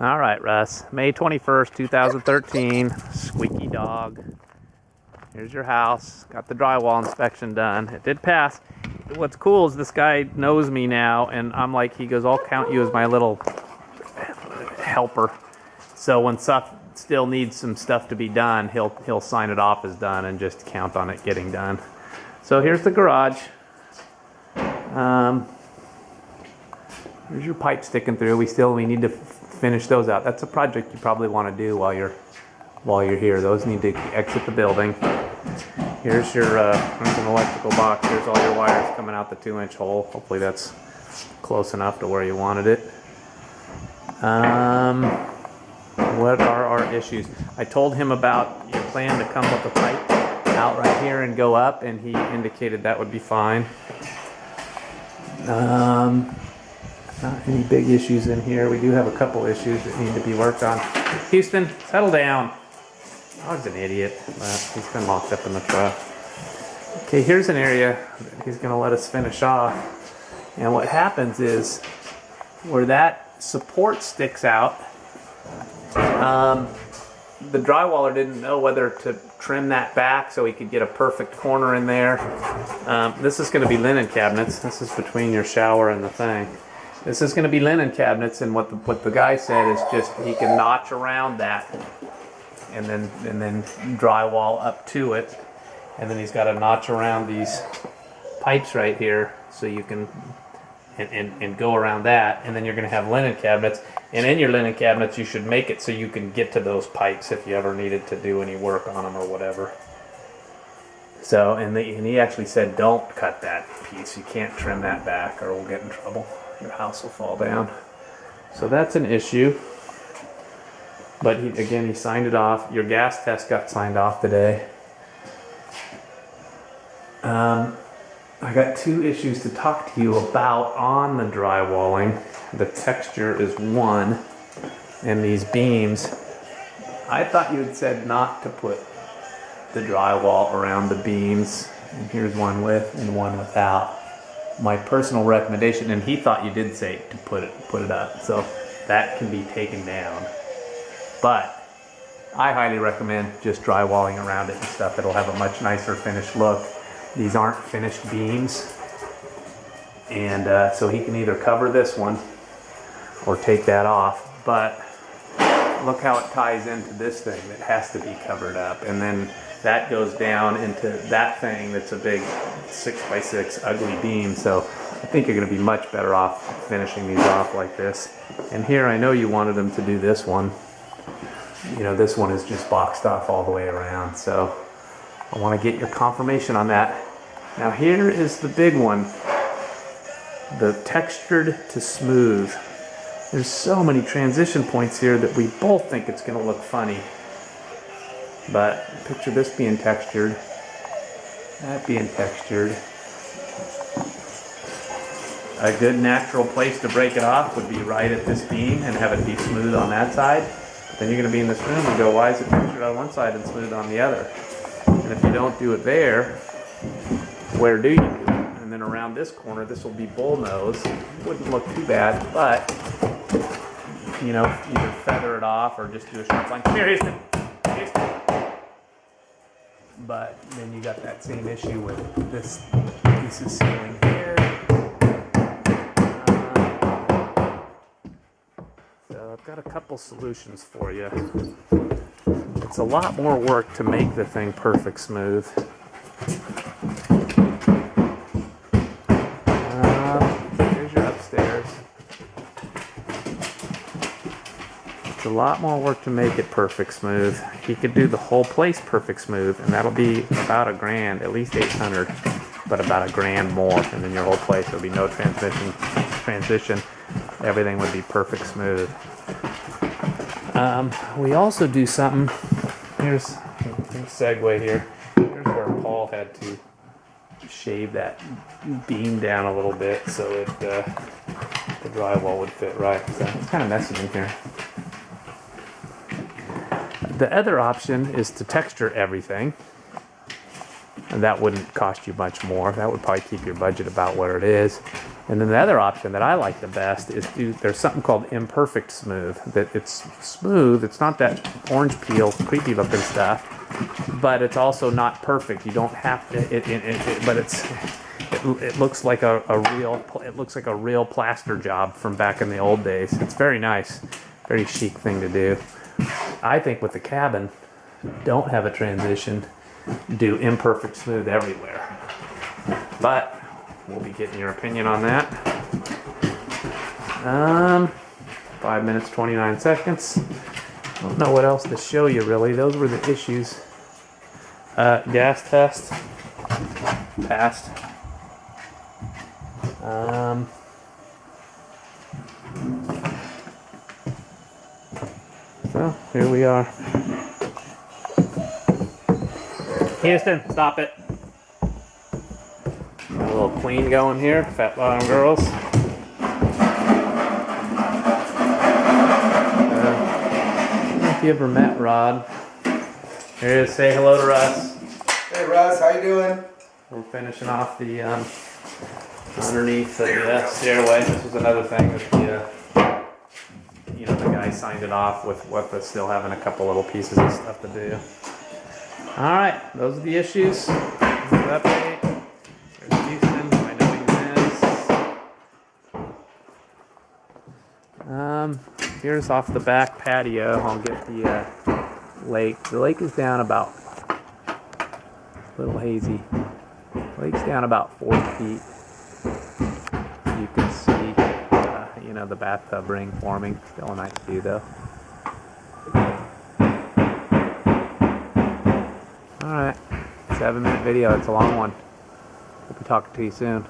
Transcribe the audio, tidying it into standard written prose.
All right, Russ. May 21st, 2013. Squeaky dog. Here's your house. Got the drywall inspection done. It did pass. What's cool is this guy knows me now, and I'm like, he goes, I'll count you as my little helper. So when stuff still needs some stuff to be done, he'll sign it off as done and just count on it getting done. So here's the garage. Here's your pipe sticking through. We need to finish those out. That's a project you probably want to do while you're here. Those need to exit the building. Here's your there's an electrical box. Here's all your wires coming out the 2-inch hole. Hopefully that's close enough to where you wanted it. What are our issues? I told him about your plan to come with a pipe out right here and go up, and he indicated that would be fine. Not any big issues in here. We do have a couple issues that need to be worked on. Houston, settle down. Dog's an idiot, but he's been locked up in the truck. Okay, here's an area that he's gonna let us finish off. And what happens is, where that support sticks out, the drywaller didn't know whether to trim that back so he could get a perfect corner in there. This is gonna be linen cabinets. This is between your shower and the thing. This is gonna be linen cabinets, and what the guy said is just he can notch around that and then drywall up to it, and then he's got a notch around these pipes right here so you can and go around that, and then you're going to have linen cabinets, and in your linen cabinets you should make it so you can get to those pipes if you ever needed to do any work on them or whatever. So and he actually said don't cut that piece, you can't trim that back or we'll get in trouble, your house will fall down. So that's an issue. But again, he signed it off. Your gas test got signed off today. I got 2 issues to talk to you about on the drywalling. The texture is one, and these beams. I thought you had said not to put the drywall around the beams. And here's one with and one without. My personal recommendation, and he thought you did say to put it up, so that can be taken down. But I highly recommend just drywalling around it and stuff. It'll have a much nicer finished look. These aren't finished beams. And so he can either cover this one or take that off. But look how it ties into this thing that has to be covered up. And then that goes down into that thing that's a big 6x6 ugly beam. So I think you're going to be much better off finishing these off like this. And here I know you wanted them to do this one. You know, this one is just boxed off all the way around, so I want to get your confirmation on that. Now here is the big one, the textured to smooth. There's so many transition points here that we both think it's going to look funny. But picture this being textured, that being textured. A good natural place to break it off would be right at this beam and have it be smooth on that side. Then you're going to be in this room and go, why is it textured on one side and smooth on the other? And if you don't do it there, where do you do it? And then around this corner, this will be bullnose. It wouldn't look too bad, but, you know, either feather it off or just do a sharp line. Come here, Houston. Houston. But then you got that same issue with this piece of ceiling here. I've got a couple solutions for you. It's a lot more work to make the thing perfect smooth. Here's your upstairs. It's a lot more work to make it perfect smooth. You could do the whole place perfect smooth, and that'll be about $1,000, at least $800, but about $1,000 more, and then your whole place, there'll be no transition. Everything would be perfect smooth. We also do something. Here's a segue here. Here's where Paul had to shave that beam down a little bit so that the drywall would fit right. So it's kind of messy in here. The other option is to texture everything. And that wouldn't cost you much more. That would probably keep your budget about where it is. And then the other option that I like the best is there's something called imperfect smooth. That it's smooth, it's not that orange peel, creepy looking stuff, but it's also not perfect. You don't have to, but it looks like it looks like a real plaster job from back in the old days. It's very nice, very chic thing to do. I think with the cabin, don't have a transition, do imperfect smooth everywhere. But we'll be getting your opinion on that. 5 minutes, 29 seconds. I don't know what else to show you really. Those were the issues. Gas test. Passed. So here we are. Houston, stop it. Got a little clean going here, Fat Bottom Girls. I don't know if you ever met Rod. Here he is, say hello to Russ. Hey Russ, how you doing? We're finishing off the underneath the stairway. This was another thing that the guy signed it off with us still having a couple little pieces of stuff to do. All right, those are the issues. There's the update. There's Houston. I know he is. Here's off the back patio. I'll get the lake. The lake is down about a little hazy. The lake's down about 4 feet. You can see, the bathtub ring forming. Still a nice view though. Alright, 7-minute video, it's a long one. We'll be talking to you soon.